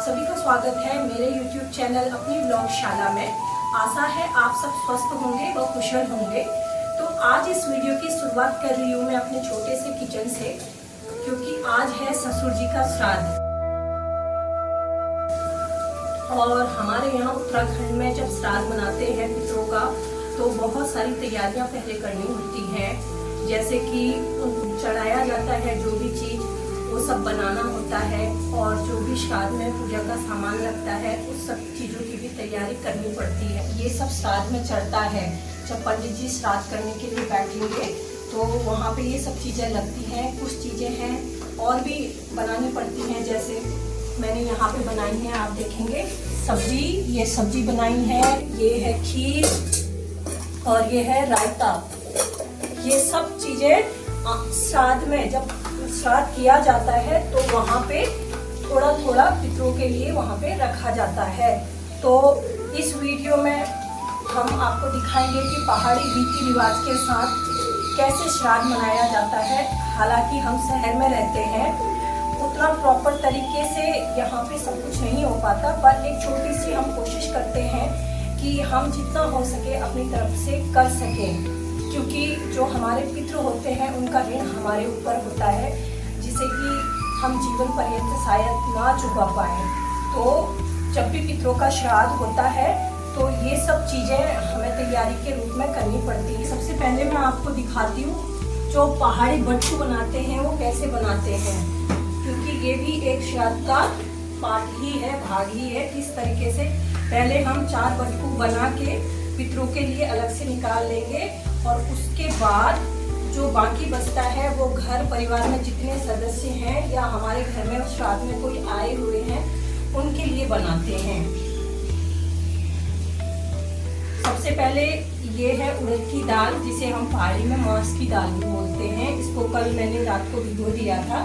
सभी का स्वागत है मेरे YouTube चैनल अपनी व्लॉगशाला में। आशा है आप सब स्वस्थ होंगे व कुशल होंगे। तो आज इस वीडियो की शुरुआत कर रही हूँ मैं अपने छोटे से किचन से, क्योंकि आज है ससुर जी का श्राद्ध। और हमारे यहाँ उत्तराखंड में जब श्राद्ध मनाते हैं पितरों का, तो बहुत सारी तैयारियां पहले करनी होती हैं। जैसे कि चढ़ाया जाता है जो भी चीज, वो सब बनाना होता है, और जो भी श्राद्ध में पूजा का सामान लगता है उस सब चीज़ों की भी तैयारी करनी पड़ती है। ये सब श्राद्ध में चढ़ता है। जब पंडित जी श्राद्ध करने के लिए बैठेंगे तो वहाँ पे ये सब चीज़ें लगती हैं। कुछ चीज़ें हैं और भी बनानी पड़ती हैं, जैसे मैंने यहाँ पे बनाई है, आप देखेंगे सब्जी। ये सब्जी बनाई है, ये है खीर और ये है रायता। ये सब चीज़ें श्राद्ध में जब श्राद्ध किया जाता है तो वहाँ पे थोड़ा थोड़ा पितरों के लिए वहाँ पे रखा जाता है। तो इस वीडियो में हम आपको दिखाएंगे कि पहाड़ी रीति रिवाज के साथ कैसे श्राद्ध मनाया जाता है। हालांकि हम शहर में रहते हैं, उतना प्रॉपर तरीके से यहाँ पे सब कुछ नहीं हो पाता, पर एक छोटी सी हम कोशिश करते हैं कि हम जितना हो सके अपनी तरफ से कर सकें, क्योंकि जो हमारे पितृ होते हैं उनका ऋण हमारे ऊपर होता है, जिसे कि हम जीवन पर्यंत शायद ना चुका पाए। तो जब भी पितरों का श्राद्ध होता है तो ये सब चीज़ें हमें तैयारी के रूप में करनी पड़ती है। सबसे पहले मैं आपको दिखाती हूँ जो पहाड़ी बट्टू बनाते हैं वो कैसे बनाते हैं, क्योंकि ये भी एक श्राद्ध का पार्ट ही है, भाग ही है। किस तरीके से पहले हम 4 बट्टू बना के पितरों के लिए अलग से निकाल लेंगे, और उसके बाद जो बाकी बचता है वो घर परिवार में जितने सदस्य हैं या हमारे घर में श्राद्ध में कोई आए हुए हैं उनके लिए बनाते हैं। सबसे पहले ये है उड़द की दाल, जिसे हम पहाड़ी में मांस की दाल भी बोलते हैं। इसको कल मैंने रात को भिगो दिया था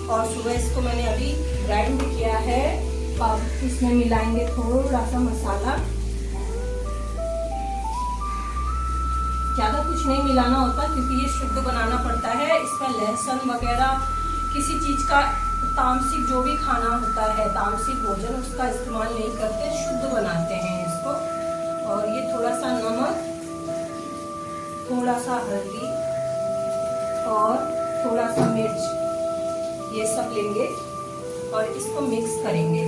और सुबह इसको मैंने अभी ग्राइंड किया है। अब इसमें मिलाएंगे थोड़ा सा मसाला, ज़्यादा कुछ नहीं मिलाना होता क्योंकि ये शुद्ध बनाना पड़ता है। इसमें लहसुन वगैरह किसी चीज़ का तामसिक जो भी खाना होता है, तामसिक भोजन, उसका इस्तेमाल नहीं करते, शुद्ध बनाते हैं इसको। और ये थोड़ा सा नमक, थोड़ा सा हल्दी और थोड़ा सा मिर्च, ये सब लेंगे और इसको मिक्स करेंगे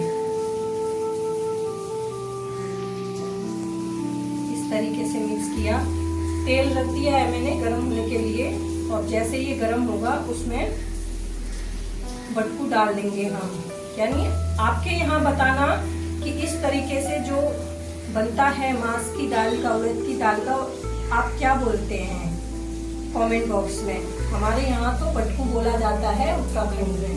इस तरीके से। मिक्स किया, तेल रख दिया है मैंने गर्म होने के लिए, और जैसे ये गर्म होगा उसमें बट्टू डाल देंगे हम। यानी आपके यहाँ बताना कि इस तरीके से जो बनता है मांस की दाल का, उड़द की दाल का, आप क्या बोलते हैं कमेंट बॉक्स में। हमारे यहाँ तो बट्टू बोला जाता है उत्तराखंड में,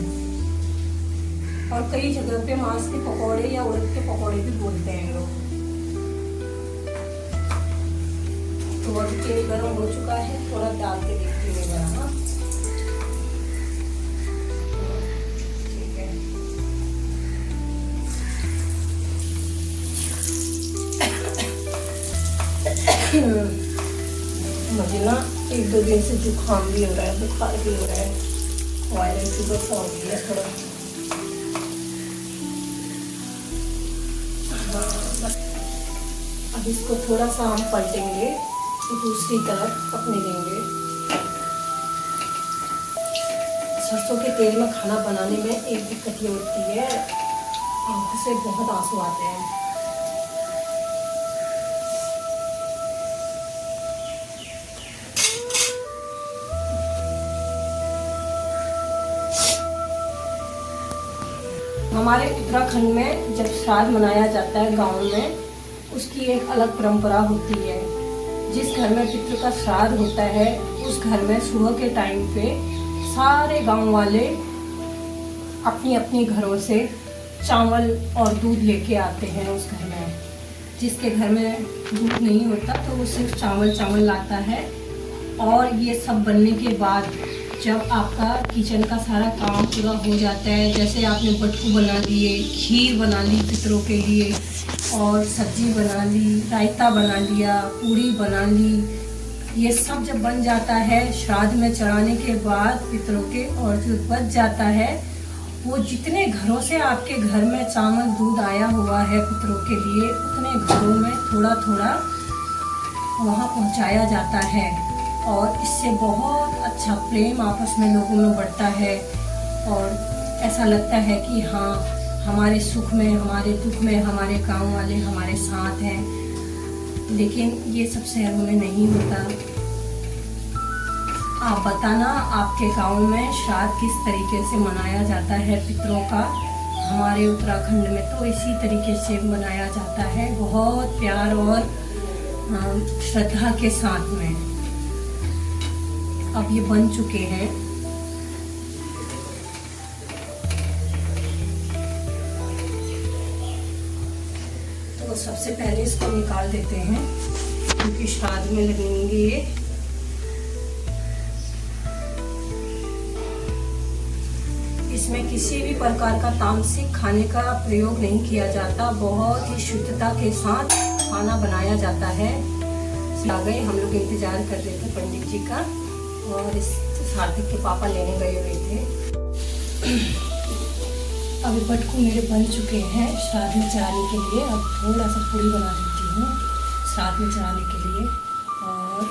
और कई जगह पे मांस के पकौड़े या उड़द के पकौड़े भी बोलते हैं लोग। तो अब तेल गर्म हो चुका है, थोड़ा डाल के देखिएगा। हाँ ठीक है। मुझे ना 1-2 दिन से जुकाम भी हो रहा है, बुखार भी हो रहा है, वायरल फीवर सा हो गया थोड़ा। अब इसको थोड़ा सा हम पलटेंगे, दूसरी तरफ अपने देंगे। सरसों के तेल में खाना बनाने में एक दिक्कत ये होती है, आंखों से बहुत आंसू आते हैं। हमारे उत्तराखंड में जब श्राद्ध मनाया जाता है गांव में, उसकी एक अलग परंपरा होती है। जिस घर में पितृ का श्राद्ध होता है उस घर में सुबह के टाइम पे सारे गांव वाले अपनी अपनी घरों से चावल और दूध लेके आते हैं उस घर में। जिसके घर में दूध नहीं होता तो वो सिर्फ चावल लाता है। और ये सब बनने के बाद जब आपका किचन का सारा काम पूरा हो जाता है, जैसे आपने बट्टू बना दिए, खीर बना ली पितरों के लिए, और सब्जी बना ली, रायता बना लिया, पूड़ी बना ली, ये सब जब बन जाता है श्राद्ध में चढ़ाने के बाद पितरों के, और जो बच जाता है वो जितने घरों से आपके घर में चावल दूध आया हुआ है पितरों के लिए, उतने घरों में थोड़ा थोड़ा वहाँ पहुँचाया जाता है। और इससे बहुत अच्छा प्रेम आपस में लोगों में बढ़ता है और ऐसा लगता है कि हाँ, हमारे सुख में, हमारे दुख में हमारे गांव वाले हमारे साथ हैं। लेकिन ये सब शहरों में नहीं होता। आप बताना आपके गांव में श्राद्ध किस तरीके से मनाया जाता है पितरों का। हमारे उत्तराखंड में तो इसी तरीके से मनाया जाता है, बहुत प्यार और श्रद्धा के साथ में। अब ये बन चुके हैं। तो सबसे पहले इसको निकाल देते हैं क्योंकि श्राद्ध में लगेंगे ये। इसमें किसी भी प्रकार का तामसिक खाने का प्रयोग नहीं किया जाता, बहुत ही शुद्धता के साथ खाना बनाया जाता है। आ गए, हम लोग इंतजार कर रहे थे पंडित जी का और इस सार्थक के पापा लेने गए हुए थे। अभी बटकू मेरे बन चुके हैं श्राद्ध में चढ़ाने के लिए। अब थोड़ा सा पूड़ी बना देती हूँ श्राद्ध में चढ़ाने के लिए। और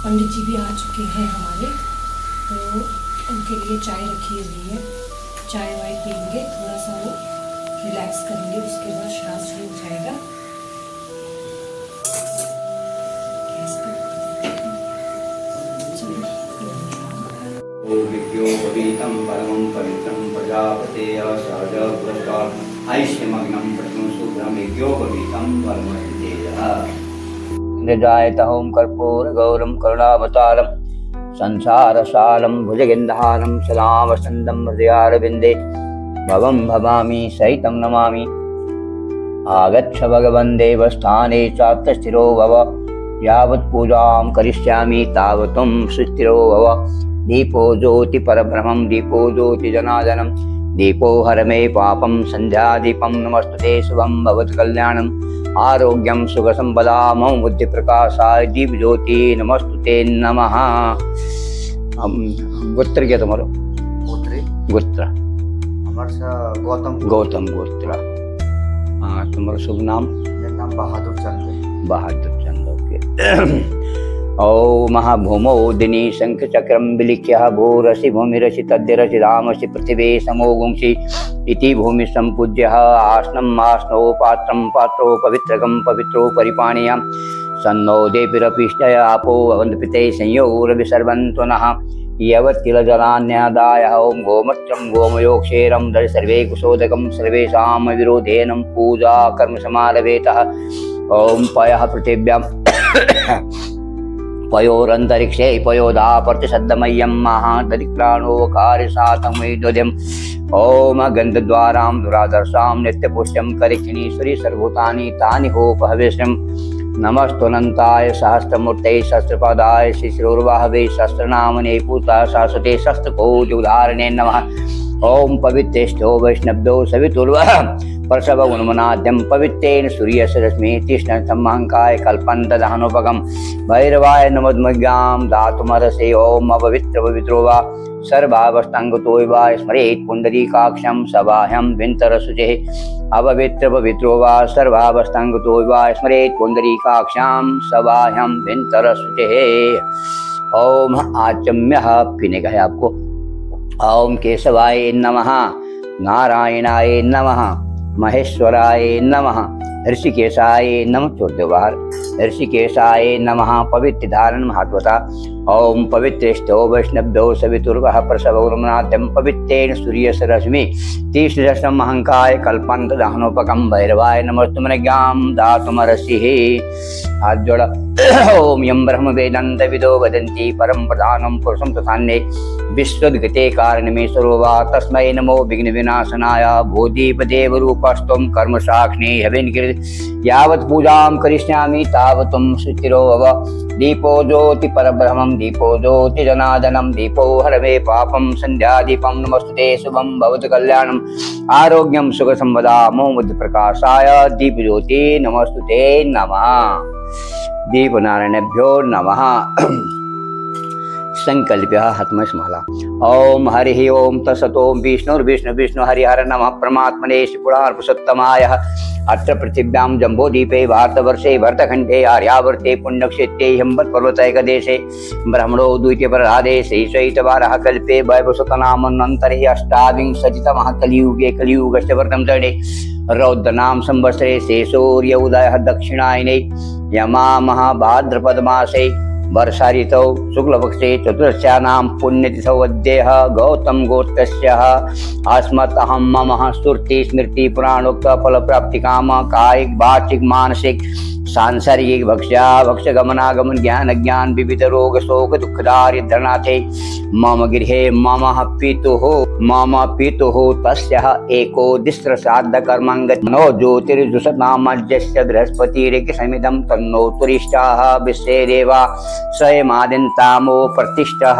पंडित जी भी आ चुके हैं हमारे, तो उनके लिए चाय रखी हुई है। चाय वाय पियेंगे, थोड़ा सा वो रिलैक्स करेंगे, उसके बाद श्राद्ध शुरू हो जाएगा। विद्योपवीतं परमं पवित्रं प्रजापतेय सहज पुरस्कार ऐश्यमग्नं प्रथम शुभ्रं विद्योपवीतं परमं तेजः ओम कर्पूर गौरम करुणावतारम संसारसारं भुजगेन्द्रहारं सदा वसन्तं हृदयारविन्दे भवं भवामि सहितं नमामि। आगच्छ भगवन् देवस्थाने चात्र स्थिरो भव, यावत् पूजां करिष्यामि तावत् सुस्थिरो भव। दीपो ज्योति परब्रह्मं दीपो ज्योति जनार्दनं दीपो हर मे पापं संध्यादीपं नमस्तुते शुभं भवत् कल्याणम् आरोग्यं सुख संपदा मम बुद्धि प्रकाशाय दीप ज्योति नमस्तुते नमः। गोत्र क्या तुम्हारा? गोत्र गौतम गोत्र। हाँ, तुम्हारा शुभ नाम? मेरा नाम बहादुर चंद। बहादुर चंद, ओके। ओम महाभूमौ दिनी शंख चक्रम विलिख्य भूरसि भूमिरसि तद्यरसि रामसि पृथिवी समोगुंसि इति भूमि संपूज्य आसनम आसनो पात्रम पात्रो पवित्रकम पवित्रो परिपाणीयं सन्नो देवीरपिष्टय आपो भवन्ति संयोरभि सर्वन्तु नः यवत्किलजलान्यादाय ओम गोमत्रं गोमयोक्षेरं दर् सर्वे कुशोदकं सर्वेषां विरोधेनं पूजा कर्म समारभेतः। ओम पयः पृथिव्यां पयोरंतरिक्षे पयोदा प्रतिशब्दमय्यं महादरिक्राणोकारिसातमैद्वद्यम्। ओम गन्धद्वारां दुरादर्शां नित्यपुष्टं करिक्षिणीश्वरी सर्वभूतानि तानि होपहविष्यम्। नमस्तुनन्ताय सहस्रमूर्तये सहस्रपादाय शिशिरोर्वाहवे सहस्रनामने पूता शाश्वते सहस्रकोटि उदाहरणे नमः। ओम पवित्रेष्ठो वैष्णव्यो सवितुर्वः परशव गुणमनाद्यं पवित्रेण सूर्यस्य रश्मि तीक्ष्णं सम्महंकाय कल्पन्तदहनोपगं भैरवाय नमोद्मज्ञां दातुमरसे। ओम अपवित्र पवित्रो वा सर्वावस्थांगतो वा स्मरेत् पुण्डरीकाक्षं सबाह्यं विन्तरशुचिः। अपवित्र पवित्रो वा सर्वावस्थांगतो वा स्मरेत् पुण्डरीकाक्षं सबाह्यं विन्तरशुचिः। ओम आचम्यः पीने का है आपको। ओम केशवाय नमः, नारायणाय नमः, महेश्वराय नमः, ऋषिकेशाय नमः। छोड़ दो बाहर। ऋषिकेशाय नमः पवित्र धारण महात्वता। ओम पवित्रेष्ठो वैष्णव्यो सवितुर्वः प्रसवोर्मनाद्यं पवित्रेण सूर्यस्य रश्मि तीक्ष्णं महंकाय कल्पन्तदहनोपकं भैरवाय नमस्तुमनज्ञां दातुमरसिः। हाथ जोड़ा। ओम यं ब्रह्म वेदांत विदो वदन्ति परम प्रधानं पुरुषं तथान्ये विश्वद्गते कारणमेश्वरो वा तस्मै नमो विघ्न विनाशनाय बोधिपदेव रूपस्त्वं कर्म साक्षिणे हविन्कृत यावत् पूजां करिष्यामि तावत् सुस्थिरो भव। दीपो ज्योति परब्रह्मं दीपो ज्योति जनार्दनं दीपो हर मे पापं संध्यादीपं नमस्तुते शुभं भवत् कल्याणम् आरोग्यं सुख संपदा मम बुद्धि प्रकाशाय दीप ज्योति नमस्तुते नमः। दीप नारायणभ्यो नमः। संकल्प्य हतम स्मला। ओम हरि ओम तत्सत्। ओम विष्णुर्विष्णु विष्णु हरिहर नमः परमात्मने पुरुषोत्तमाय। अत्र पृथिव्यां जम्बोदीपे भारतवर्षे भरतखण्डे आर्यावर्ते पुण्यक्षेत्रे हिमवत्पर्वतैकदेशे ब्रह्मणो द्वितीयप्रराधे श्रीशैतवारः कल्पे वैवस्वतनामन्वन्तरे अष्टाविंशतितमः कलियुगे कलियुगस्य वर्तम चरणे रौद्रनाम संवत्सरे शेषोर्य उदयः दक्षिणायने यमामः भाद्रपदमासे वर्षा ऋतौ शुक्लपक्षे चतुर्दश्यानां पुण्यतिथौ अद्यः गौतम गोत्रस्यः अस्मत्तहं मम स्तुति स्मृति पुराणोक्त फलप्राप्तिकाम कायिक वाचिक मानसिक सांसारिक भक्ष गमनागमन ज्ञान विविध रोग शोक दुःखदारिद्रनाथे मम गृहे मम पितुः तस्यः एकोदिस्र श्राद्ध कर्मांगत नो ज्योतिर्जुषनामज्यस्य बृहस्पतिरेकसमिदं तन्नो तुरिष्टाः विश्वे देवा स्वयमादिन्तामो प्रतिष्ठः।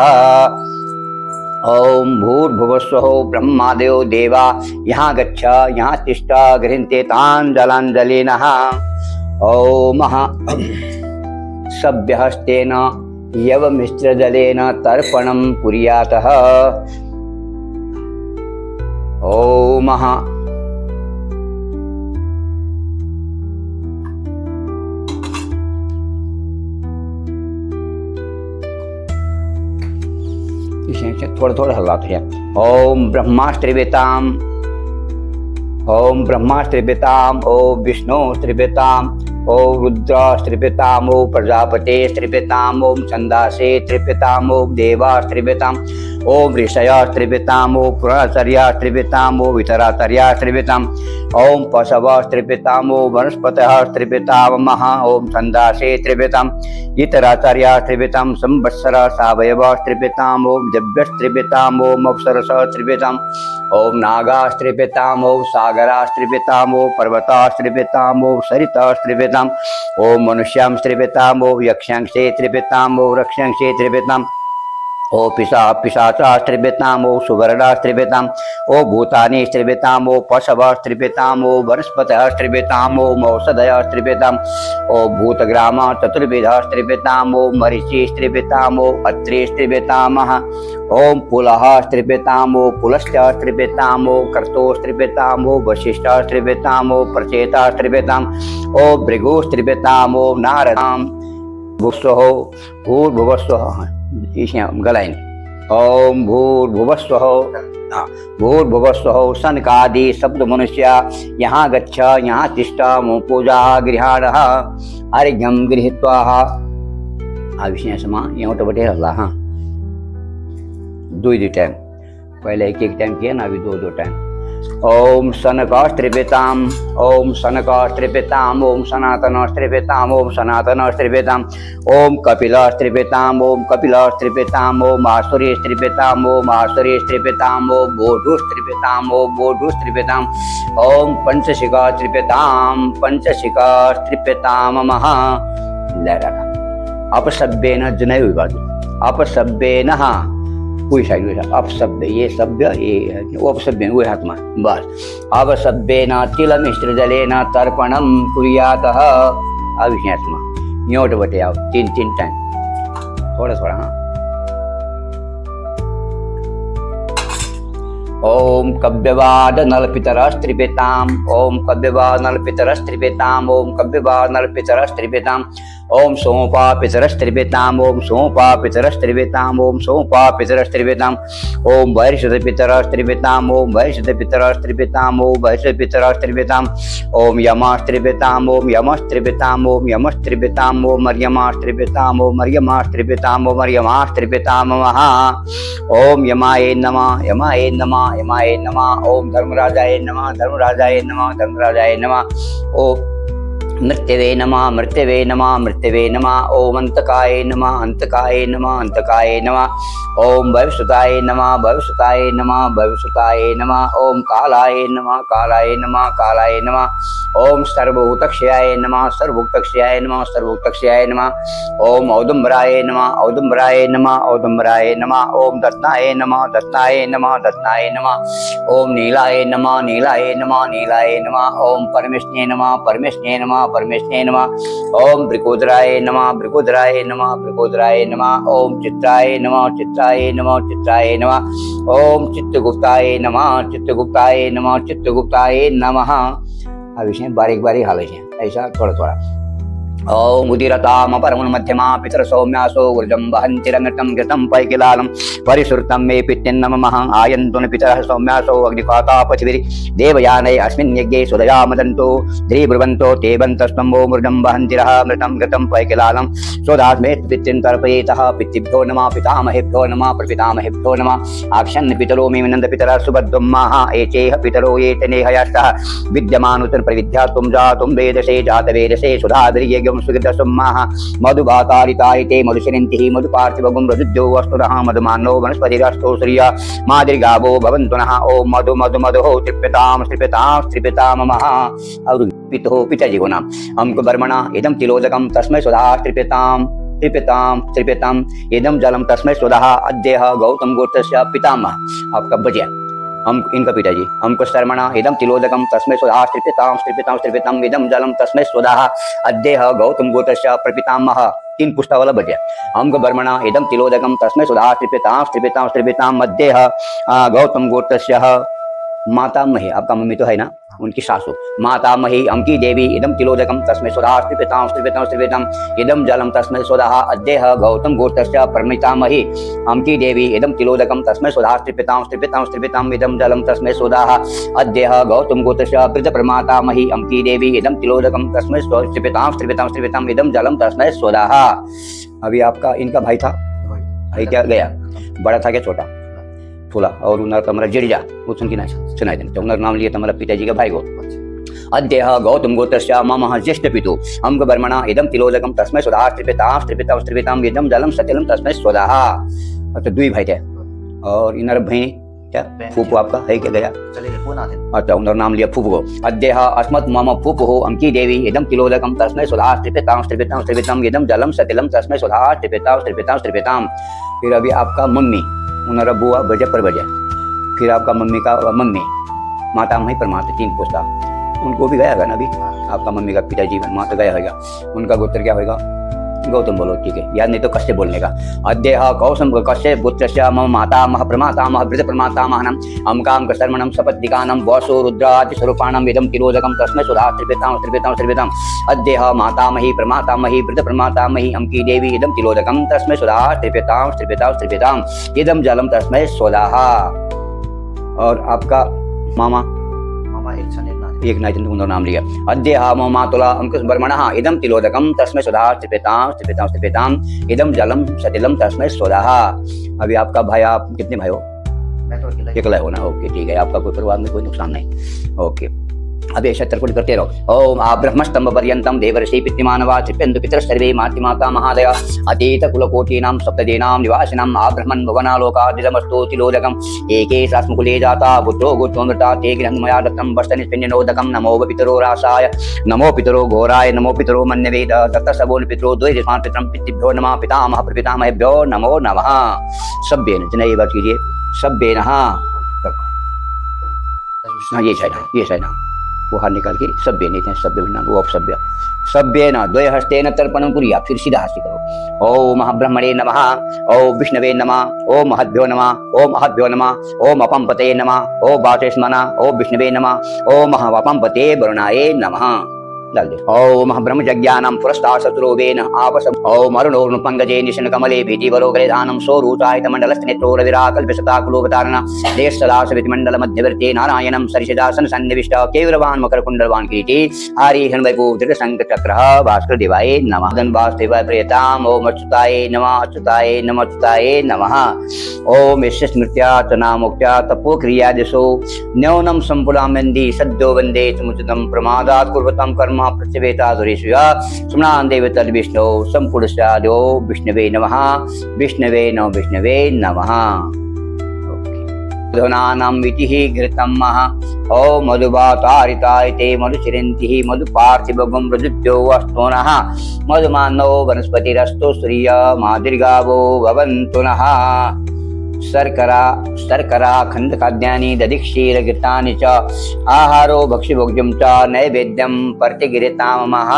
ओम भूर्भुवस्वः ब्रह्मादयो देवा यहाँ गच्छ यहाँ तिष्ठ गृह्णन्ते तान् जलाञ्जलिनः। ओम सभ्यहस्तेन यवमिश्रजलेन तर्पणं कुर्यातः। ओम थोड़ा थोड़ा हल्लाते हैं। ओम ब्रह्मास्त्रिवेताम, ओम ब्रह्मास्त्रिवेताम, ओम विष्णुस्त्रिवेताम, ओम रुद्रस्त्रिवेताम, ओम प्रजापतेस्त्रिवेताम, ओम छंदासे त्रिवेताम, ओम देवास्त्रिवेताम, ओम ऋषयस्त्रिवेताम, ओम पुराचर्यास्त्रिवेताम, ओम वितराचर्यास्त्रिवेताम, ओम पशवस्त्रिवेताम, ओम वनस्पतयस्त्रिवेताम, ओम छंदासे त्रिवेताम, इतराचर्यास्त्रिवेताम, संवत्सर सावयवस्त्रिवेताम, ओम दिव्यस्त्रिवेताम, ओम अप्सरसस्त्रिवेताम, ओम नागास्त्रिवेताम, ओम सागरास्त्रिवेताम, ओम पर्वतास्त्रिवेताम, ओम सरितास्त्रिवेताम, ओम मनुष्यांस्त्रिवेताम, ओम यक्षांसे त्रिवेताम, ओम रक्षांसे त्रिवेताम, ओ पिशाचास्त्रिवेताम, ओ सुवर्णास्त्रिवेताम, ओ भूतानिस्त्रिवेताम, ओ पशवस्त्रिवेताम, ओ वनस्पतयस्त्रिवेताम, ओ औषधयस्त्रिवेताम, ओ भूतग्राम चतुर्विधस्त्रिवेताम, ओ मरीचिस्त्रिवेताम, ओ अत्रिस्त्रिवेताम, ओम पुलहस्त्रिवेताम, ओ पुलश्चस्त्रिवेताम, ओ क्रतोस्त्रिवेताम, ओ वशिष्ठस्त्रिवेताम, ओ प्रचेतास्त्रिवेताम, ओ भृगुस्त्रिवेताम, ओ नारदाम भुस्वः भूर्भुवस्वः गलाइन। ओम भूर्भुवस्वः भूर्भुवस्वः सनकादि शब्द मनुष्य यहाँ गच्छ यहाँ तिष्ठ मो पूजा गृहाणः अर्घ्यं गृहीत्वा विषय समा यहाँ तो बटे हल्ला। हाँ दो टाइम, पहले एक टाइम किया ना, अभी दो टाइम। ओम सनकास्त्रिवेताम, ओम सनकास्त्रिवेताम, ओम सनातनास्त्रिवेताम, ओम सनातनास्त्रिवेताम, ओम कपिलास्त्रिवेताम, ओम कपिलास्त्रिवेताम, ओम आसुरीस्त्रिवेताम, ओम आसुरीस्त्रिवेताम, ओम बोधुस्त्रिवेताम, ओम बोधुस्त्रिवेताम, ओम पंचशिखास्त्रिवेताम, पंचशिखास्त्रिवेताम महा लहरा अपशब्देन जनय विवाद अपशब्देन कोई साइड अपशब्द ये शब्द ये उपशब्द वो हाथ में बस अपशब्देन तिलमिश्रजलेन तर्पणं कुर्यातः अविष्यात्मा न्योट बटे आओ तीन टाइम थोड़ा थोड़ा। हाँ ओम कव्यवाद नलपितरस्त्रिवेताम, ओम कव्यवाद नलपितरस्त्रिवेताम, ओम कव्यवाद नलपितरस्त्रिवेताम, ओम सोपा पितरस्त्रिवेताम, ओम सोपा पितरस्त्रिवेताम, ओम सोपा पितरस्त्रिवेताम, ओम वैश्यपितरस्त्रिवेताम, ओम वैश्यपितरस्त्रिवेताम, ओम वैश्यपितरस्त्रिवेताम, ओम यमास्त्रिवेताम, ओम यमस्त्रिवेताम, ओम यमस्त्रिवेताम, ओम मर्यमास्त्रिवेताम, ओम मर्यमास्त्रिवेताम, ओम मर्यमास्त्रिवेताम महा। ओम यमाय नमः, यमाय नमः, यमाय नमः, ओम धर्मराजाय नमः, धर्मराजाय नमः, धर्मराजाय नमः, ओम मृत्यवे नमः, मृत्यवे नमः, मृत्यवे नमः, ओम अंतकाय नमः, अंतकाय नमः, अंतकाय नमः, ओम भविष्यताय नमः, भविष्यताय नमः, भविष्यताय नमः, ओम कालाय नमः, कालाय नमः, कालाय नमः, ओम सर्वभूतक्षयाय नमः, सर्वभूतक्षयाय नमः, सर्वभूतक्षयाय नमः, ओम औदुम्बराय नमः, औदुम्बराय नमः, औदुम्बराय नमः, ओम दत्ताय नमः, दत्ताय नमः, दत्ताय नमः, ओम नीलाय नमः, नीलाय नमः, नीलाय नमः, ओम परमेष्णे नमः, परमेष्णे नमः, परमेश्वराय नमः। ओम ब्रिकोदराय नमः, ब्रिकोदराय नमः, ब्रिकोदराय नमः। ओम चित्राय नमः, चित्राय नमः, चित्राय नमः। ओम चित्तगुप्ताय नमः, चित्तगुप्ताय नमः, चित्तगुप्ताय नमः। આ વિશે બારીક બારીક હાલે છે, ऐसा थोड़ा थोड़ा। ओम उदिरताम परम मध्यमा पितर सौम्यासो ऊर्जं वहन्ति रमृतं घृतं पैकिलालं परिश्रुतं मे पित्यं नमः। आयन्तु पितरः सौम्यासो अग्निपाता पृथिवी देवयाने अस्मिन् यज्ञे सुदया मदन्तो द्रिब्रुवन्तो ते बन्तस्तम्भो मूर्जं वहन्तिरः मृतं घृतं पैकिलालं स्वदास्मे पितृं तर्पयेतः। पितृभ्यो नमः, पितामहेभ्यो नमः, प्रपितामहेभ्यो नमः। आक्षन् पितरो मे नन्द पितरः सुभद्रम्माः एचेह पितरो ये तनेहयस्तः विद्यमानुतन् प्रविद्या तुम जातुं वेदसे जातवेदसे सुधाभिर्यज्ञ सुगतसुम्माः मधुभातारितायते मधुशरन्तिः मधुपार्थिवगुं रजुद्यो वस्तुनः मधुमानो वनस्पतिरस्तो श्रिया मादिर्गावो भवन्तु नः। ओम मधु मधु मधुः तृप्यतां तृप्यतां तृप्यतां ममः। और पितुः पिताजी को नाम हमको बर्मणा इदं तिलोदकं तस्मै स्वधा तृप्यतां तृप्यतां तृप्यतां इदं जलं तस्मै स्वधा। अद्यः गौतम गोत्रस्य पितामह आपका बजिया हम इनका पिताजी हमको शर्मणा इदं तिलोदकं तस्मै स्वधा तृप्यतां तृप्यतां तृप्यतां इदं जलं तस्मै स्वधा। अद्यः गौतम गोत्रस्य प्रपितामह तीन पुष्टा वाला बचे। हमको बर्मणा इदं तिलोदकं तस्मै स्वधा तृप्यतां तृप्यतां तृप्यतां। अद्यः गौतम गोत्रस्य मातामही आपका मम्मी तो है ना, उनकी सासू मातामही अम्की देवी इदं तिलोदकं तस्मै स्वधा तृप्यतां तृप्यतां तृप्यतां इदं जलं तस्मै स्वधा। अद्यः गौतम गोत्रस्य परमितामही अम्की देवी इदं तिलोदकं तस्मै स्वधा तृप्यतां तृप्यतां तृप्यतां इदं जलं तस्मै स्वधा। अद्यः गौतम गोत्रस्य वृद्धप्रमातामही अम्की देवी इदं तिलोदकं तस्मै तृप्यतां तृप्यतां तृप्यतां इदं जलं तस्मै स्वधा। अभी आपका इनका भाई था, भाई क्या गया, बड़ा था क्या छोटा, थोड़ा। और उन्होंने तुम्हारा जिरजा वो सुन की ना सुनाई देना तो उन्होंने नाम लिया तुम्हारा पिताजी का भाई को। अद्यः गौतम गोत्रस्य मम ज्येष्ठ पितु हमको बर्मणा इदं तिलोदकं तस्मै स्वधा तृप्यतां तृप्यतां तृप्यतां इदं जलं सतिलं तस्मै स्वधा। अच्छा दुई भाई थे और इनर भाई क्या फूफू आपका है क्या गया, अच्छा उन्होंने नाम लिया फूफू को। अद्यः अस्मत् मम फूफुः अम्की देवी इदं तिलोदकं तस्मै स्वधा तृप्यतां तृप्यतां तृप्यतां इदं जलं सतिलं तस्मै स्वधा तृप्यतां तृप्यतां तृप्यतां। फिर अभी आपका मम्मी उन्होंने बुआ बजे पर बजे। फिर आपका मम्मी का मम्मी माता मही परमात्मा तीन पुस्ता उनको भी गया ना अभी आपका मम्मी का पिताजी माता गया होगा, उनका गोत्र क्या होगा गौतम बोलो, ठीक है याद नहीं तो कश्यप बोलने का। अद्यः कौसम कश्यप गोत्रस्य मम मातामह प्रमातामह वृद्ध प्रमातामहनं अमकां शर्मणं सपत्निकानं वसो रुद्रादि स्वरूपाणं इदं तिलोदकं तस्मै स्वधा तृप्यतां तृप्यतां तृप्यतां। अद्यः मातामही प्रमातामही वृद्ध प्रमातामही अम्की देवी इदं तिलोदकं तस्मै स्वधा तृप्यतां तृप्यतां तृप्यतां इदं जलं तस्मै स्वधा। और आपका मामा एक नाथ उन्होंने नाम लिया। अद्यः मम मातुला अंकुश बर्मणः इदं तिलोदकं तस्मै स्वधा तृप्यतां तृप्यतां तृप्यतां इदं जलं सतिलं तस्मै स्वधा। अभी आपका भाई, आप कितने भाई हो, अकेला हो ना, ओके ठीक है, आपका कोई परिवार में कोई नुकसान नहीं, ओके। अभी ऐसा तरफुट करते रहो। ओम आ ब्रह्मस्तंभ पर्यंतम देवर्षि पितृमानवा तृप्यन्तु पितरः सर्वे मातृमाता महादया अतीत कुलकोटीनां सप्तदीनां निवासिनां आ ब्रह्मन् भुवनालोकादिदमस्तु तिलोदकम् एके सास्मकुले जाता पुत्रो गोत्रोमृता ते गृहमया दत्तं वस्तनिस्पिन्नोदकं नमो पितरो रासाय नमो पितरो घोराय नमो पितरो मन्यवेद दत्तसवोन् पितरो द्वैरस्मान् पितरं पितृभ्यो नमः पितामह प्रपितामहेभ्यो नमो नमः। सभ्येन जनाइए बात कीजिए, सभ्येन हाँ ये साइड वो हाथ निकाल के सभ्य नहीं थे, सभ्य नाम वो अपसभ्य सभ्येन द्वय हस्तेन तर्पणं कुर्या, फिर सीधा हस्ती करो। ओम महाब्रह्मणे नमः, ओम विष्णवे नमः, ओम महद्भ्यो नमः, ओम महद्भ्यो नमः, ओम अपम्पते नमः, ओम वाचस्मना, ओम विष्णवे नमः, ओम महावपम्पते वरुणाय नमः। डाल दे। ओम ब्रह्मज्ञानं पुरस्तात् शत्रुवेन आपसम। ओम अरुणोर्नुपंगजे निशन कमले भीतिवरो ग्रेधानं सौरूतायत मंडलस्थिनेत्रोरविराकल्पशताकुलोपतारण देशसदासवितिमण्डल मध्यवर्ते नारायणं सरिषदासन सन्निविष्ट केवलवान् मकरकुण्डलवान् किरीटी हरिहन् वैभूतिर्शङ्खचक्रः भास्कर देवाय नमः। धन्वासुदेवाय प्रियताम्। ओम अच्युताय नमः, अच्युताय नमः, अच्युताय नमः। ओम यस्य स्मृत्या तनामोक्त्या तपोक्रियादिशो न्यूनं सम्पुलामन्दी सद्यो वन्दे समुचितं प्रमादात् कुर्वतं कर्म प्रत्यवेताधुरेश्वया सुम्नान् देवतर्विष्णो सम्पुरुषादो विष्णवे नमः, विष्णवे नमः, विष्णवे नमः। धनानां वितिः घृतं महा ओम मधुभातारिताय ते मधुचिरन्तिः मधुपार्थिवगुं रजुद्यो वस्तुनः मधुमानो वनस्पतिरस्तु श्रिय मादिर्गावो भवन्तु नः। शर्करा शर्करा खंड खाद्यानि दधिक्षीर घृतानि च आहारो भक्ष्यभोज्यं च नैवेद्यं प्रतिगृहीतामः।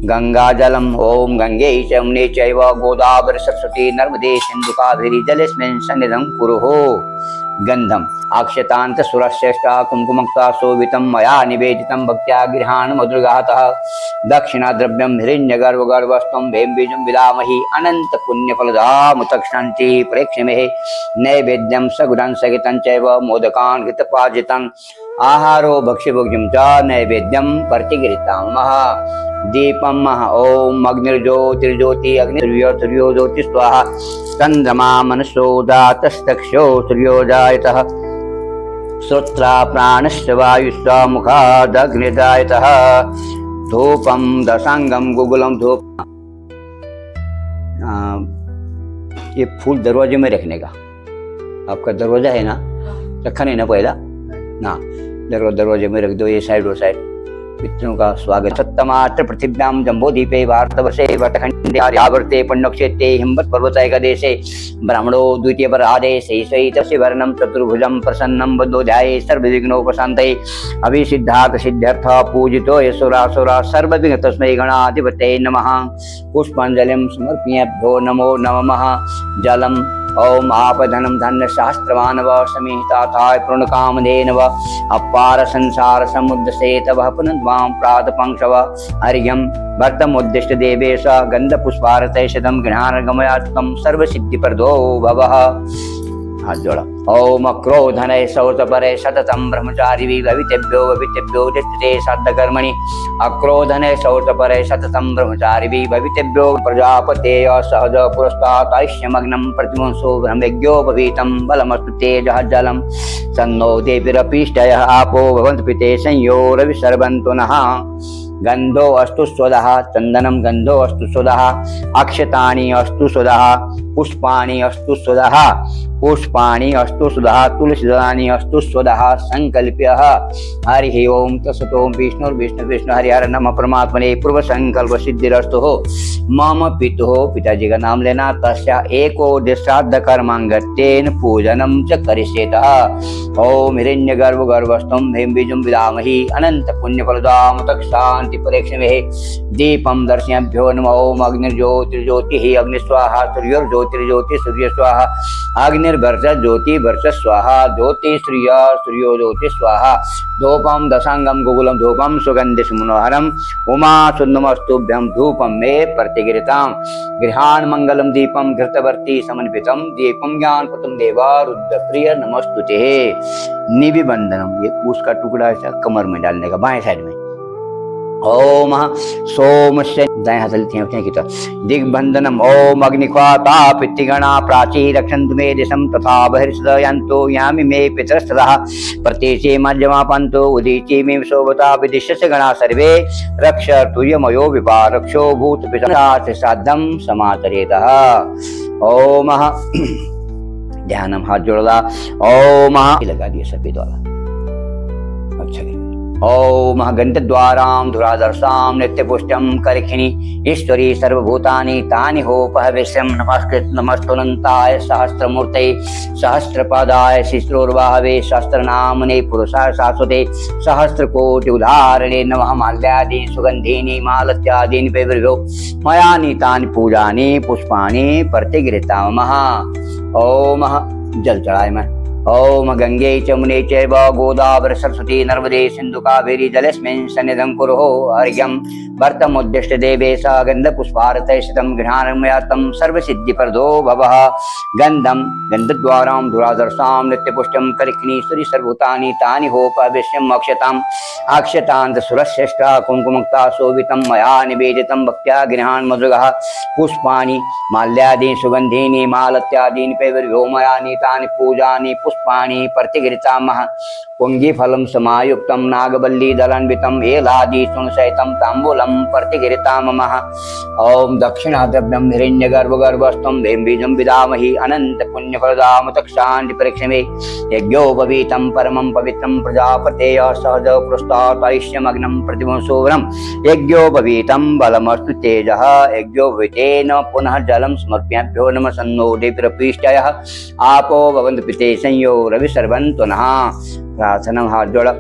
गंगा जलम ओम गंगे च यमुने चैव गोदावरी सरस्वती नर्मदे सिंधु कावेरी जलेस्मिन् सन्निधं कुरुः। गंधम अक्षतांत सुरश्रेष्ठा कुंकुमक्ता शोभितं मया निवेदितं भक्त्या गृहाण मधुरगातः। दक्षिणा द्रव्यं हिरण्यगर्भगर्भस्थं भेम्बीजं विदामहि अनंत पुण्यफलदामुतक्षान्ति प्रेक्षमेः। नैवेद्यं सगुणं सहितं चैव मोदकान् घृतपाजितं आहारो भक्ष्यभोज्यं च नैवेद्यं प्रतिगृहीतामः। दीपम ओम अग्निर्ज्योतिर्ज्योति अग्निर्यो ज्योति स्वाहा। चंद्रमा मनसोदातस्तक्षो सूर्योजायतः। श्रोत्रा प्राणश्च वायुश्च मुखादग्निर्जायतः। धूपम दशांगम गुगुलम धूप। ये फूल दरवाजे में रखने का, आपका दरवाजा है ना, रखा नहीं ना पहला ना, दरवाजे में रख दो, ये साइड और साइड। पितरों का स्वागत। सप्तमात्र पृथिव्याम जम्बोदीपे भारतवर्षे वटखंडे आर्यावर्ते पण्यक्षेत्रे हिमवत् पर्वतैक देशे ब्राह्मणो द्वितीय परादेशे सहितस्य वर्णं चतुर्भुजं प्रसन्नं बद्धो ध्याये सर्वविघ्नोपशान्तये। अभिसिद्धार्थ सिद्ध्यर्थ पूजितो यशोरासुरा सर्वविघ्न तस्मै गणाधिपतये नमः। पुष्पाञ्जलिं समर्पयेभ्यो नमो नमः। जलम ओम आपधनम धन्य शास्त्रवानव समिताथाय पूर्णकामधेनव अपार संसार समुद्र से तव पुनद्वां प्रातपंक्षव। हरियम भक्तमुद्दिष्ट देवेश गंध पुष्पारतय शतम गृहानगमयात्म सर्वसिद्धिप्रदो भवः। हाथ जोड़ा। ओम क्रोधनय सौतपरे सततं ब्रह्मचारी भवितेभ्यो दिष्टते साधकर्मणि। अक्रोधनय सौतपरे सततं ब्रह्मचारी भवितेभ्यो प्रजापतेय सहज पुरस्तात् आयुष्यमग्नं प्रतिमुंसो ब्रह्मज्ञो भवितं बलमस्तु तेजः जलम्। सन्नो देवीरपीष्टयः आपो भवन्तु पिते संयो रविसर्वन्तु नः। गंधो अस्तु स्वदः चंदनम गंधो अस्तु स्वदः। अक्षतानि अस्तु स्वदः। पुष्पाणि अस्तु स्वदः। पुष्पाणि अस्तु स्वदः। तुलसीदलानि अस्तु स्वदः। संकल्प्यः। हरि ओम तत्सत्। ओम विष्णु हरि हर नमः परमात्मने। पूर्व संकल्प सिद्धिरस्तु। मम पितुः, पिताजी का नाम लेना, तस्या एकोदशाद्ध कर्मांगत्वेन पूजनम च करिष्येतः। ओम हिरण्यगर्भगर्भस्थं भेम्बीजं विदामहि अनंत पुण्यफलदां तत्शान्ति परेक्षमेः। दीपं दर्शनेभ्यो नमः। ओम अग्निर्ज्योतिर्ज्योतिः अग्निस्वाहा। सूर्योर्ज्योतिर्ज्योतिः सूर्यस्वाहा। अग्निर्वर्ष ज्योति वर्ष स्वाहा। ज्योति सूर्यो ज्योति स्वाहा। धूपम दशांगम गुगुलम धूपम सुगंधि मनोहरम उमा सुन्नमस्तुभ्यं धूपम मे प्रतिगृहीतां। गृहाण मंगलम दीपम घृतवर्ती समन्वितम दीपम ज्ञानपतम देवा रुद्रप्रिय नमस्तुते। निविबंधनम, ये उसका टुकड़ा ऐसा कमर में डालने का, बाएं साइड में। ओम सोमस्य दाएं हाथ लेते की तरफ। दिग्बंधनम ओम अग्निख्वाता पितृगणा प्राची रक्षन्तु मे दिशं तथा बहिर्सदयन्तु यामि मे पितरस्ततः। प्रतीचे मध्यमापन्तु उदीचे मे शोभता विदिश्यस्य गणा सर्वे रक्षतु यमयो विपा रक्षो भूत पितरात् साधं समाचरेतः। ओम ध्यानम, हाथ जोड़ा। ओम लगा दिया सफेद वाला। अच्छा ओम गंधद्वारां धुरादर्शां नित्यपुष्टं करखिनि ईश्वरी सर्वभूतानि तानि होपहविष्यं। नमस्कृत नमस्तुनन्ताय सहस्रमूर्तये सहस्रपादाय शिश्रोर्वाहवे सहस्रनामने पुरुषाय शाश्वते सहस्रकोटि उदाहरणे नमः। माल्यादीनि सुगन्धीनि मालत्यादीनि वैभवो मया नीतानि पूजानि पुष्पाणि प्रतिगृहीतामः। ओम जल चढ़ाए मैं। ओम गंगे च यमुने चैव गोदावरी सरस्वती नर्मदे सिंधु कावेरी जलेस्मिन् सन्निधं कुरुः। अर्घ्यं भर्तमुद्दिष्ट देवेश गन्धपुष्पारतय शतं गृहाणमयातं सर्वसिद्धिप्रदो भवः। गन्धं गन्धद्वारां धुरादर्शां नित्यपुष्टं करिखनीश्वरी सर्वभूतानि तानि होपविष्यम्। अक्षताम् अक्षतान्त सुरश्रेष्ठा कुङ्कुमक्ता शोभितं मया निवेदितं भक्त्या गृहाण मधुगः। पुष्पाणि माल्यादीनि सुगन्धीनि मालत्यादीनि वैभवो मया नीतानि पूजानि पुष्पाणि प्रतिगृहीतामः पुंगीफलं समायुक्तं नागवल्लीदलान्वितं एलादिशुनसहितं ताम्बूलं प्रतिगृहीतामः। ओम दक्षिणाद्रव्यं हिरण्यगर्भगर्भस्थं बीजं विदामहि अनन्तपुण्यफलदामुतक्षान्ति परीक्षमे यज्ञोपवीतं परमं पवित्रं प्रजापतेय सहज पृष्ठातैष्यमग्नं प्रतिमसोवरं यज्ञोपवीतं बलमस्तु तेजः यज्ञोपवीतेन पुनः जलं समर्प्याभ्यो नमः सन्नो देवप्रपीष्टयः आपो भवन्तु पिते संयो रवि सर्वन्तु नः। प्रार्थना हाथ जोड़ा।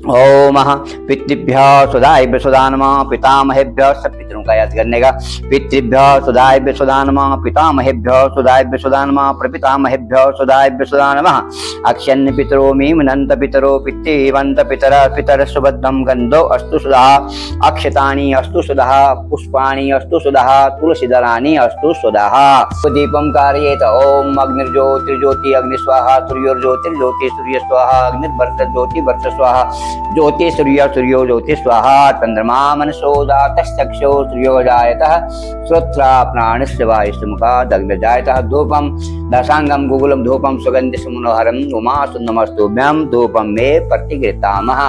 ओम पितृभ्यः सुधायभ्यः सुधा नमः पितामहेभ्यः सब पितरों का याद करने का। पितृभ्यः सुधायभ्यः सुधा नमः पितामहेभ्यः सुधायभ्यः सुधा नमः प्रपितामहेभ्यः सुधायभ्यः सुधा नमः। अक्षयन्य पितरो मीमनन्त पितरो पितृवन्त पितरः पितरः सुभद्रं गन्धो अस्तु सुधा अक्षतानि अस्तु सुधा पुष्पाणि अस्तु सुधा तुलसीदलानि अस्तु सुधा। दीपं कारयेत। ओम अग्निर्ज्योतिर्ज्योति अग्नि स्वाहा सूर्योर्ज्योतिर्ज्योति सूर्य स्वाहा अग्निर्वर्ष ज्योति वर्ष स्वाहा ज्योति सूर्य सूर्यो ज्योति स्वाहा। चंद्रमा मनसो दातश्चक्षो सूर्यो जायतः श्रोत्रा प्राणस्य वायुस्य मुखात् अग्निर्जायतः। धूपं दशांगं गुगुलं धूपं सुगन्धि सुमनोहरं उमास्तु नमस्तुभ्यं धूपं मे प्रतिगृहीतामः।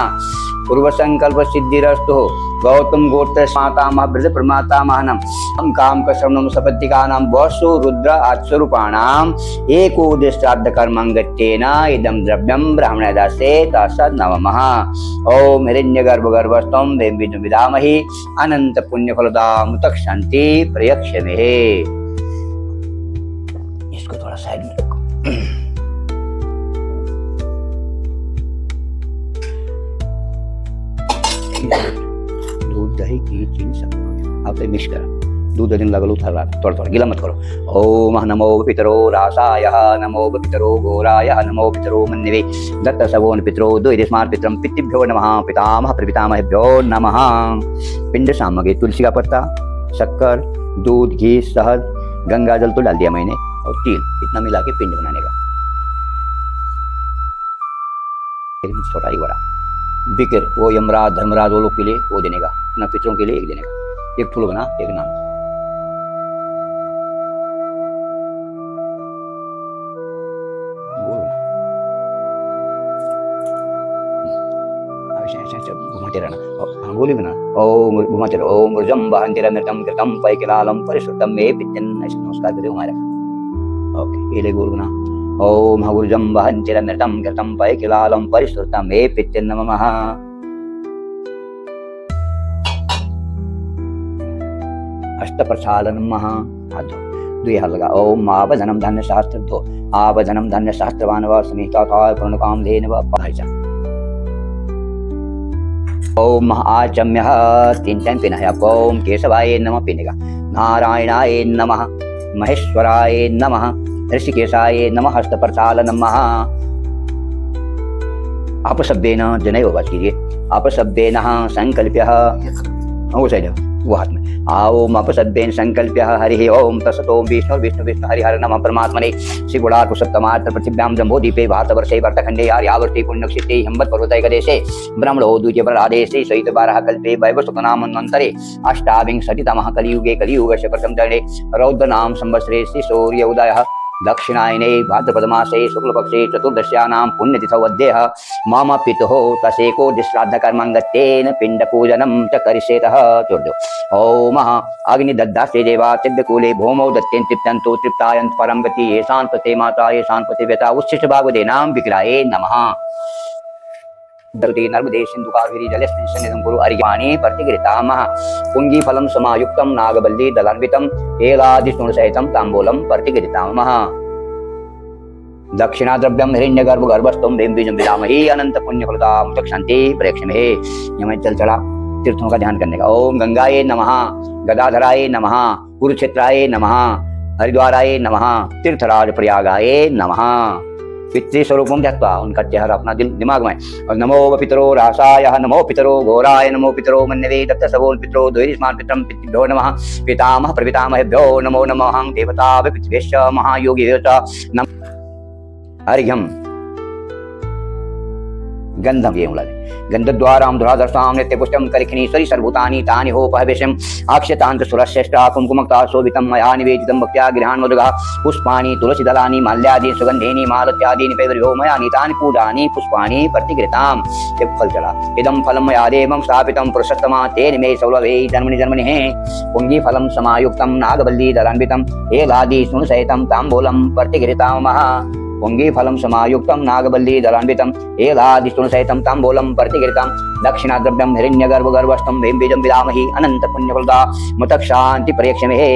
पूर्व संकल्प सिद्धिरस्तु। गौतम गोत्र मातामह ब्रज प्रमातामहनम हम काम श्रवणम सपत्तिकानां वसु रुद्र आत्स्वरूपाणाम् एकोदिश्राद्ध कर्मंगत्येन इदं द्रव्यं ब्राह्मणाय दासे तस्सत् नमः। ओम हिरण्यगर्भगर्भस्थं देवीं विदामहि अनंत पुण्यफलदामुतक्षन्ति प्रयक्ष्यमे। इसको थोड़ा साइड में रखो। दूध दही घी चीनी सब आप मिक्स करो। दूध दिन लगल थोड़ा थोड़ा गीला मत करो। ओम नमो पितरो रासाय नमो पितरो घोराय नमो पितरो मन्निवे दत्त सवोन पितरो द्वैदस्मात् पितरं पितृभ्यो नमः पितामह प्रपितामहेभ्यो नमः। पिंड सामग्री तुलसी का पत्ता शक्कर दूध घी शहद गंगा जल तो डाल दिया मैंने और तिल इतना मिला के पिंड बनाने का। छोटा ही बड़ा बिकर वो यमराज धर्मराज वो लोग के लिए वो देने का ना पितरों के लिए एक देने का। एक फूल बना एक नाम। घुमाते रहना गोली बना। ओम घुमाते रहो। ओम ऊर्जम बहंतिरं नृतं कृतं पैकिलालं परिश्रुतं मे पित्यन्। ऐसे नमस्कार करते हमारा। ओके ये ले गोल बना। ओम ऊर्जं वहन्तिरं नृतं कृतं पैकिलालं परिश्रुतं मे पित्यन् नमः। अष्टप्रक्षालनं महा हाथ धो दुई हाथ लगा। ओम आवधनम धन्य शास्त्र धो आवधनम धन्य शास्त्रवान व समीता था पूर्णकाम धेन व पाहिजा। ओम आचम्य 3 टाइम पीना है आपको। ओम केशवाय नमः पीने का। नारायणाय नमः महेश्वराय नमः ऋषिकेशाय नमः हस्तप्रक्षालनं नमः। अपशब्देन जनैव बात कीजिए। अपशब्देन संकल्प्यः वो साइड वो हाथ में। ओम अपशब्देन संकल्प्यः हरि ओम तत्सत्। ओम विष्णु विष्णु विष्णु हरि हर नमः परमात्मने श्री गुणार्क सप्तमात्र पृथिव्यां जम्बोदीपे भारतवर्षे वर्तखंडे आर्यावर्ते पुण्यक्षेत्रे हिम्मत पर्वतैकदेशे ब्रह्मणो द्वितीय प्ररादेशे सहित 12 कल्पे वैवस्वतनामन्वन्तरे अष्टाविंशतितमः कलियुगे कलियुगस्य प्रथम चरणे रौद्रनाम संवत्सरे श्री सूर्य उदयः दक्षिणायने भाद्रपदमासे शुक्लपक्षे चतुर्दश्यानां पुण्यतिथौ अद्यः मम पितुः तसेकोदिश्राद्धकर्मङ्गत्येन पिण्डपूजनं च करिष्येतः। ओम अग्निदग्धास्ते देवा तिव्यकूले भूमौ दत्तेन तृप्तन्तु तृप्तायन्त परं गति येषां पते माता येषां पते व्यता उच्छिष्टभागवदेनां विग्रहे नमः। नर्मदे सिंधु कावेरी जलेस्मिन् सन्निधिं कुरु अर्घ्यपाणि प्रतिगृहीतामः। पुंगीफलं समायुक्तं नागवल्ली दलान्वितं एलादिशूलसहितं ताम्बूलं प्रतिगृहीतामः। दक्षिणाद्रव्यं हिरण्यगर्भगर्भस्थं देवीं विदामहि अनंत पुण्यफलदामुतक्षन्ति प्रयक्ष्यमे। यमं चल चढ़ा तीर्थों का ध्यान करने का। ओम गंगाये नमः गदाधराय नमः कुरुक्षेत्राय नमः हरिद्वाराय नमः तीर्थराज प्रयागाय नमः। पितृ स्वरूपम ध्यात्वा उनका चेहरा अपना दिमाग में। और नमो पितरो रासाय नमो पितरो घोराय नमो पितरो मन्यवे दत्त सवोल पितरो द्वैदस्मात् पितरं पितृभ्यो नमः पितामह प्रपितामहेभ्यो नमो नमः। देवता पितृभ्यश्च महायोगिभ्यो च नमः। अर्घ्यं गंधम ये लगे गंधद्वारां धुराधर्षां नित्यपुष्टं करिखिनीश्वरी सर्वभूतानि तानि होपहविषम् अक्षतान्त सुरश्रेष्ठा कुङ्कुमक्ता शोभितं मया निवेदितं भक्त्या गृहान् मधुगः पुष्पाणि तुलसीदलानि माल्यादि सुगन्धेनि मालत्यादीनि पैर्यो मया नीतानि पूजानि पुष्पाणि प्रतिगृहताम्। एक फल चला इदं फलं मया देवं स्थापितं पुरुषोत्तमा तेन मे सौलभे जन्मनि जन्मनि पुंगी फलं समायुक्तं नागवल्ली दलान्वितं एलादि सुनसहितं ताम्बूलं प्रतिगृहतामः। पुंगी फलं समायुक्तं नागवल्ली दलान्वितं एलादिष्टुनसहितं ताम्बूलं प्रतिगृहीतं दक्षिणाद्रव्यं हिरण्यगर्भगर्भस्थं भीमबीजं विदामहि अनंत पुण्यफलदा मुतक्षान्ति परीक्षमेहे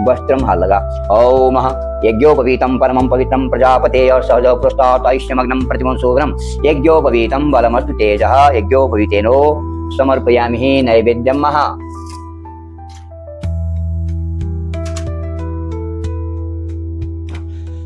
वस्त्रं हल्लगा। ओम यज्ञोपवीतं परमं पवित्रं प्रजापतेय सहज पृष्ठातैश्यमग्नं प्रतिमं शोभनं यज्ञोपवीतं बलमस्तु तेजः यज्ञोपवीतेनो समर्पयामि नैवेद्यं महा।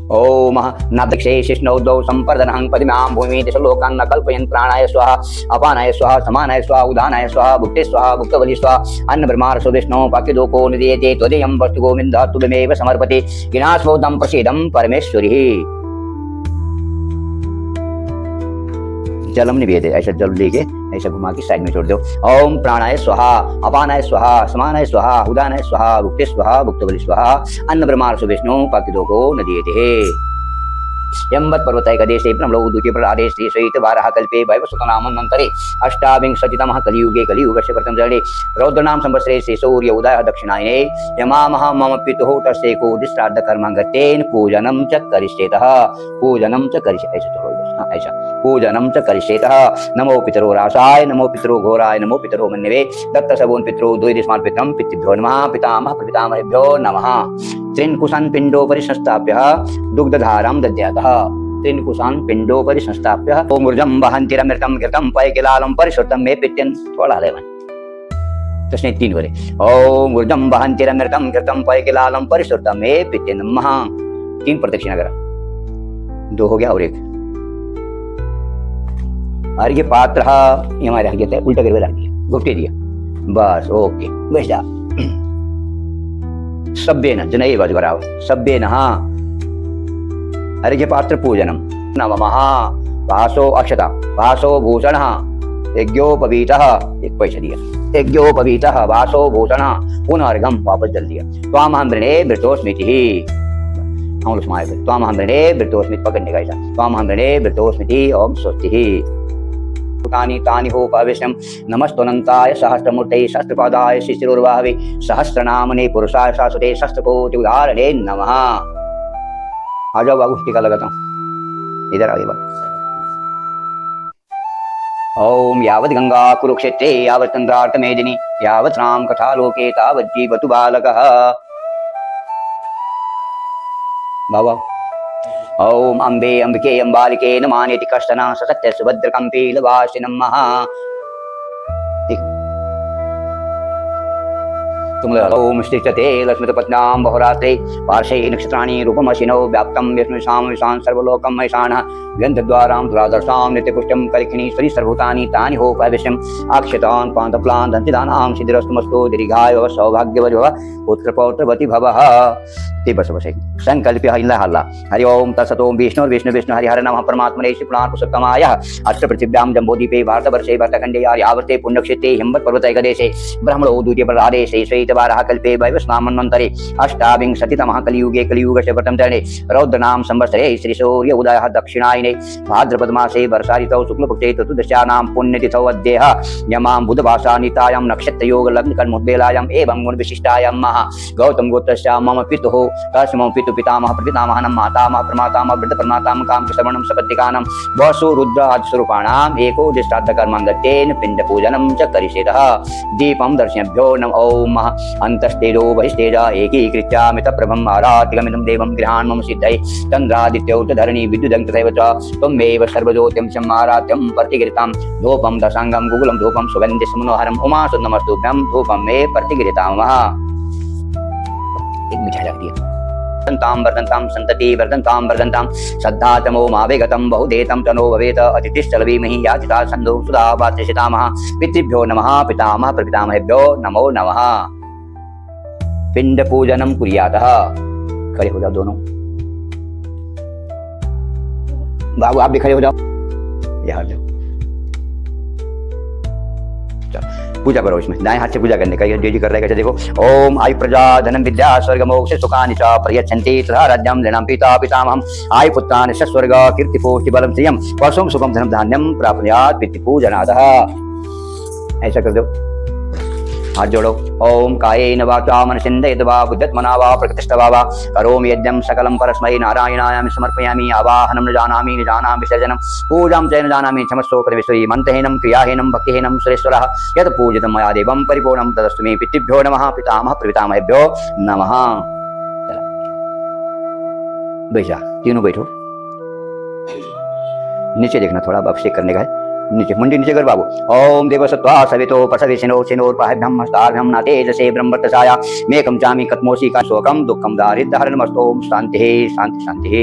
ओम नादक्षे शिष्णौदौ संपर्दनं पदिमां भूमि दिशलोकान् न कल्पयन् प्राणाय स्वाहा अपानाय स्वाहा समानाय स्वाहा उदानाय स्वाहा भुक्ते स्वाहा भुक्तबलि स्वाहा अन्न ब्रह्मार्षो विष्णु पाकिदोको निदीयते त्वदीयं वस्तु गोविन्दः तुभ्यमेव समर्पते विनाशबोधं प्रसीदं परमेश्वरी। जलम निवेदे ऐसा जल लेके ऐसा घुमा के साइड में छोड़ दो। ओम प्राणाय स्वाहा अपानाय स्वाहा समानाय स्वाहा उदानाय स्वाहा भुक्ते स्वाहा भुक्तबलि स्वाहा अन्न ब्रह्मार्षो विष्णु पाकिदोको नदीयते। यम्बत पर्वतैकदेशे ब्रह्मणो द्वितीय प्रदेशे श्री सहित बारः कल्पे वैवस्वतनामन्वन्तरे अष्टाविंशतितमः कलियुगे कलियुगस्य प्रथम चरणे रौद्रनाम संवत्सरे श्री सूर्य उदयः दक्षिणायने यमामः मम पितुः तस्य कोटिश्राद्ध कर्माङ्गतेन पूजनं च करिष्येतः पूजनं च करिष्येतः ऐसा पूजनं च करिष्येतः। नमो पितरो रासाय नमो पितरो घोराय नमो पितरो मन्यवे दत्त सबोन पितरो द्वैदिस्मान पितरं पितृभ्यो नमः पितामह प्रपितामहेभ्यो नमः। त्रिन्कुशान् पिण्डोपरि संस्थाप्य दुग्धधारां दद्यातः त्रिन्कुशान् पिण्डोपरि संस्थाप्य ओमूर्जं वहन्तिरमृतं घृतं पैकिलालं परिश्रुतं मे पित्यन् थोड़ा लेवन तस्मै 3 वरे ओम ऊर्जं वहन्तिरमृतं घृतं पैकिलालं परिश्रुतं मे पित्यन् नमः। 3 प्रदक्षिणा करा 2 हो गया और 1 अर्घ्य पात्र ये हमारे रख देते हैं उल्टा करके रख दिया घुपटे दिया बस ओके बस जा। सभ्येन जनैव कराव सभ्येन अर्घ्य पात्र पूजनम नमः वासो अक्षता वासो भूषणः यज्ञोपवीतः 1 पैसा दिया यज्ञोपवीतः वासो भूषणः पुनः अर्घम वापस जल दिया। त्वामहं वृणे वृतोस्मिति हम लोग समाये त्वामहं वृणे वृतोस्मिति पकड़ने का ऐसा त्वामहं वृणे वृतोस्मिति ओम स्वस्तिः। तानि तानि होपविष्यं नमस्तोऽनन्ताय सहस्रमूर्तये सहस्रपादाय शिशिरोर्वाहवे सहस्रनामने पुरुषाय शाश्वते सहस्रकोटि उदाहरणे नमः। आ जाओ बाबू टीका लगाता हूँ इधर आइए बात। ओम यावत् गंगा कुरुक्षेत्रे यावत् चन्द्रार्कमेदिनी यावत् राम कथा लोके तावत् जीवतु बालकः। बाबा ओम अम्बे अम्बिके अम्बालिके नमानेति कश्चन सत्य सुभद्रकम्पी लवासिनं महा। ओम श्रीचते लक्ष्मीपत्न्यां बहुरात्रे पार्श्वे नक्षत्राणि रूपमशिनो व्याप्तं विष्णुशां विशान् सर्वलोकं महेशानः ग्रन्थद्वारां दुरादर्शां नित्यपुष्टं करिखिनीश्वरी सर्वभूतानि तानि होपविष्यम् अक्षतान् पान्तप्लान् दन्तिदानां सिद्धिरस्तुमस्तु दीर्घायु सौभाग्यवति पुत्रपौत्रवती भवः। संकल्प्य हल्ला हरि ओम तत्सत् ओम विष्णु विष्णु विष्णु हरिहर नमः परमात्मने श्रीपुराण पुरुषोत्तमाय अत्र पृथिव्यां जम्बूद्वीपे भारतवर्षे भरतखण्डे आर्यावर्ते पुण्यक्षेत्रे हिम्मत पर्वतैकदेशे ब्रह्मणो द्वितीय प्रदेशे श्वेतवाराह कल्पे वैवस्वानमन्वन्तरे अष्टाविंशतितमः कलियुगे कलियुगस्य प्रथम चरणे रौद्रनाम संवत्सरे श्री सूर्य उदयः दक्षिणायने भाद्रपद मासे वर्षा ऋतौ शुक्लपक्षे चतुर्दश्यानां पुण्यतिथौ अद्यः यमां बुधभाषा नीतायां नक्षत्रयोग लग्न कर्मोद्वेलायाम् एवं गुणविशिष्टायां महा गौतम गोत्रस्य मम पितुः तस्मौ पितु पितामह प्रपितामहनं मातामह प्रमातामह वृद्ध प्रमातामह काम श्रवणं सपत्निकानां वसु रुद्र आदिस्वरूपाणाम् एकोदिष्टार्थ कर्माङ्गतेन पिण्ड पूजनं च करिष्येतः। दीपं दर्शनेभ्यो नमः ओम अन्तस्तेजो बहिस्तेज एकीकृत्य मितप्रभम् आरातिगमिदं देवं गृहान् मम सिद्धये चन्द्रादित्यो च धरणी विद्युदं तथैव च त्वमेव सर्वज्योतिं समाराध्यं प्रतिगृहीतां धूपं दशाङ्गं गुगुलं धूपं सुगन्धिसमनोहरम् उमासु नमस्तुभ्यं धूपं मे प्रतिगृहीतामः। एक मिठाई रख दिया वर्धन्तां संतति वर्धन्तां श्रद्धा तमो मावेगतं बहुदेतं तनो भवेत अतिथिश्चलवीमहि याचिता सन्धो सुधा वात्स्यसितामः। पितृभ्यो नमः पितामह प्रपितामहेभ्यो नमो नमः। पिंड पूजनम कुर्यातः। खड़े हो जाओ दोनों बाबू आप भी खड़े हो जाओ यहाँ जाओ पूजा करो इसमें, दाएं हाथ से पूजा करने का। ये जी कर रहे हैं, कैसे देखो। ओम आयु प्रजा धनम विद्या स्वर्ग मोक्ष सुखानि च प्रयच्छन्ति तथा राज्यं नृणां पिता पितामहम् आयु पुत्रान् स्वर्ग कीर्ति पुष्टि बलम श्रियं पशुं सुखं धनं धान्यं प्राप्नुयात् पितृपूजनादः। ऐसा कर दो, हाथ जोड़ो। ओम कायेन वाचा मनसेन्द्रियेण वा बुद्ध्यात्मना वा प्रकृतिस्थवा वा करोमि यज्ञं सकलं परस्मै नारायणाय समर्पयामि। आवाहनं न जानामि विसर्जनं पूजां च न जानामि क्षमस्व परमेश्वरी। मन्त्रहीनं क्रियाहीनं भक्तिहीनं सुरेश्वरः यत् पूजितं मया देवं परिपूर्णं तदस्तु मे। पितृभ्यो नमः, पितामह प्रपितामहेभ्यो नमः। बैठा, तीनों बैठो। नीचे देखना, थोड़ा अभिषेक करने का है। नीचे मुंडी नीचे कर बाबू। ओम देव सत्वा सवितो पसविशिनो सिनोर्पाभ्यम हस्ताभ्यम न तेजसे ब्रह्मवर्चसाया मेकं चामि कत्मोषि का शोकं दुःखं दारिद्र्यहरणमस्तोम शांति शांति शांति।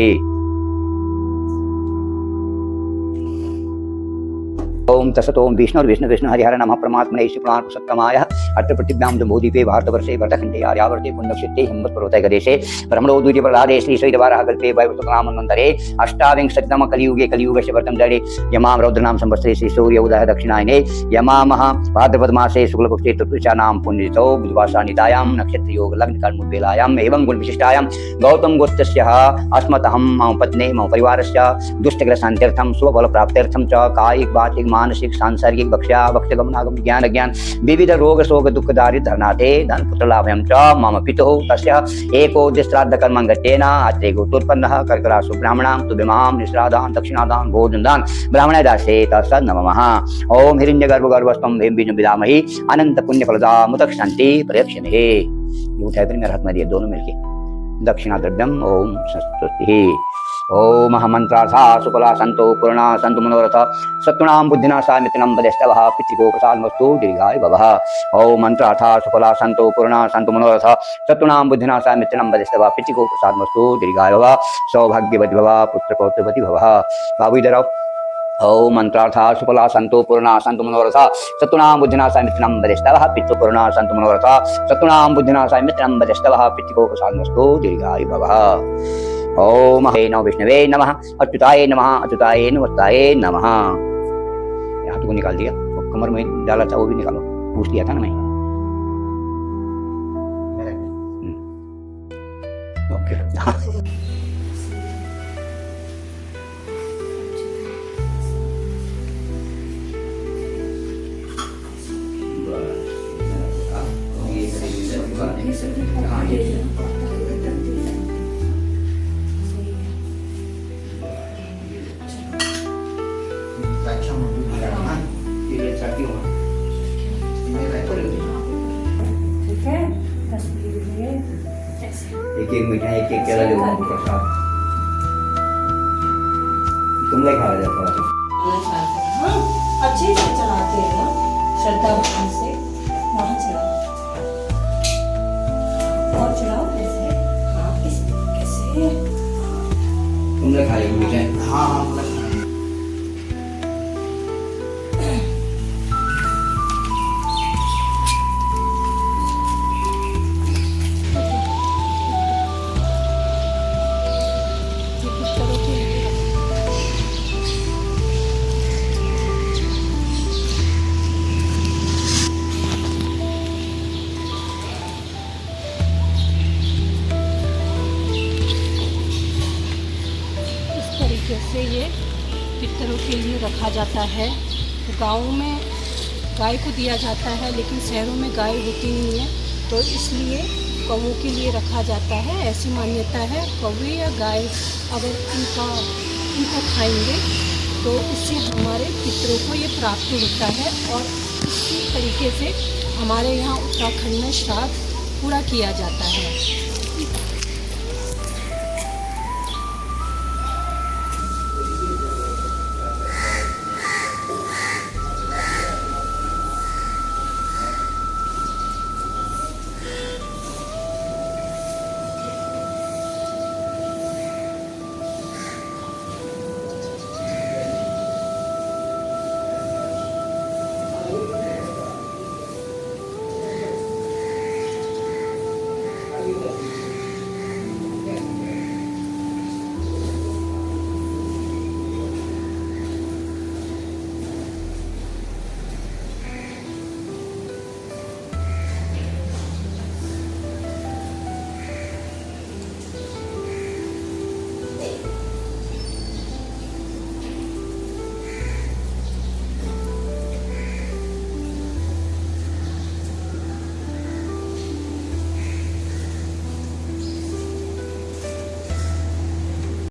ओम तसत ओम विष्णु विष्णु हरिहर नमः परमात्मने शिवपुराण सत्तमाय अत्र प्रतिज्ञां जम्बूद्वीपे भारतवर्षे भरतखण्डे आर्यावर्ते कुन्दक्षेत्रे हिमवत्पर्वतैकदेशे ब्रह्मणो द्वितीयप्रहलादे श्रीश्वैतवारः कल्पे वैवस्वतनामन्वन्तरे अष्टाविंशतितम कलियुगस्य वर्तं जडे यमां रौद्रनाम संवत्सरे श्री सूर्य उदय दक्षिणायने यमामः भाद्रपदमासे शुक्लपक्षे तृतीयानां पुण्यतिथौ बुधवासरानिदायां नक्षत्रयोग लग्नकर्मवेलायां एवं गुणविशिष्टायां गौतम गोत्रस्य अस्मतहं मम पत्नी मम परिवारस्य दुष्टग्रहशान्त्यर्थं शुभफलप्राप्त्यर्थं च कायिक वाचिक मानसिक सांसर्गिक भक्ष्यगमनागम ज्ञान अज्ञान विविध रोग शोक दुख दारिद्र्यनाथे धन पुत्र लाभयं च मम पितुः तस्य एकोद्यश्राद्ध कर्मं गतेन अत्रे गोत्रोत्पन्नः कर्करासु ब्राह्मणां तुभ्यमां निश्रादान् दक्षिणादान् भोजनदान् ब्राह्मणाय दासे तत्सत् नमः। ओम हिरण्यगर्भगर्भस्थं भेम विदामहि अनंत पुण्य फलदा मुतक शांति प्रयक्षमे। ये उठाए मेरे हाथ में दिए दोनों मिलके दक्षिणा द्रव्यम। ओम स्वस्ति। ओम मंत्रार्था सुफला संतो पूर्णा संतु मनोरथ सत्वनाम बुद्धिनाशा मित्रनम बदेस्तवः पितृको प्रसादमस्तु दीर्घाय भवः। ओम मंत्रार्था सुफला संतो पूर्णा संतु मनोरथ सत्वनाम बुद्धिनाशा मित्रनम बदेस्तवः पितृको प्रसादमस्तु दीर्घाय भवः। सौभाग्यवती भवः, पुत्र पौत्रवती भवः। बाबू इधर आओ। ओम मंत्रार्था सुफला संतो पूर्णा संतु मनोरथ सत्वनाम बुद्धिनाशा मित्रनम बदेस्तवः पितृको पूर्णा संतु मनोरथ सत्वनाम बुद्धिनाशा मित्रनम बदेस्तवः पितृको प्रसादमस्तु दीर्घाय भवः। ओम हे नमः विष्णवे नमः अच्युताय नमः अच्युताय नमस्ताय नमः। हाथ को निकाल दिया, कमर में डाला था वो भी निकालो, पूछ दिया था ना मैं। ओके ठीक है, तस्वीर में ऐसे एक एक मिठाई एक एक केला दो प्रसाद। तुम ले खा जा थोड़ा सा। हाँ, अच्छे से चलाते हैं ना, श्रद्धा भाव से वहाँ चलाओ और चलाओ ऐसे। हाँ, कैसे तुम ले खा ले मिठाई। हाँ हाँ जैसे ये पितरों के लिए रखा जाता है। गाँव में गाय को दिया जाता है, लेकिन शहरों में गाय होती नहीं है, तो इसलिए कौवों के लिए रखा जाता है। ऐसी मान्यता है, कौवे या गाय अगर इनको खाएंगे तो इससे हमारे पितरों को ये प्राप्त होता है। और इसी तरीके से हमारे यहाँ उत्तराखंड में श्राद्ध पूरा किया जाता है।